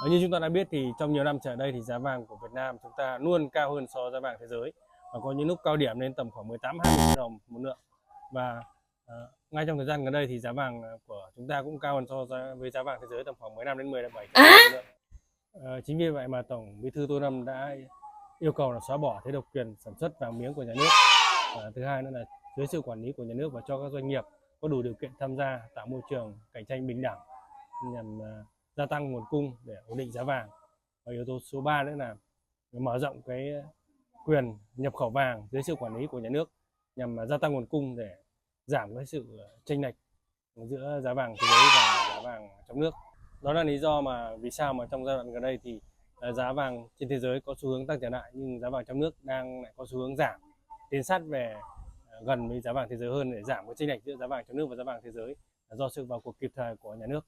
Như chúng ta đã biết thì trong nhiều năm trở đây thì giá vàng của Việt Nam chúng ta luôn cao hơn so với giá vàng thế giới, và có những lúc cao điểm lên tầm khoảng 18-20 triệu đồng một lượng. Và ngay trong thời gian gần đây thì giá vàng của chúng ta cũng cao hơn so với giá vàng thế giới tầm khoảng 15 đến 17 triệu đồng một lượng. Chính vì vậy mà Tổng Bí thư Tô Lâm đã yêu cầu là xóa bỏ thế độc quyền sản xuất vàng miếng của nhà nước. Và thứ hai nữa là dưới sự quản lý của nhà nước và cho các doanh nghiệp có đủ điều kiện tham gia, tạo môi trường cạnh tranh bình đẳng nhằm gia tăng nguồn cung để ổn định giá vàng. Và yếu tố số 3 nữa là mở rộng cái quyền nhập khẩu vàng dưới sự quản lý của nhà nước nhằm gia tăng nguồn cung để giảm cái sự chênh lệch giữa giá vàng thế giới và giá vàng trong nước. Đó là lý do mà vì sao mà trong giai đoạn gần đây thì giá vàng trên thế giới có xu hướng tăng trở lại, nhưng giá vàng trong nước đang lại có xu hướng giảm, tiến sát về gần với giá vàng thế giới hơn để giảm cái chênh lệch giữa giá vàng trong nước và giá vàng thế giới, do sự vào cuộc kịp thời của nhà nước.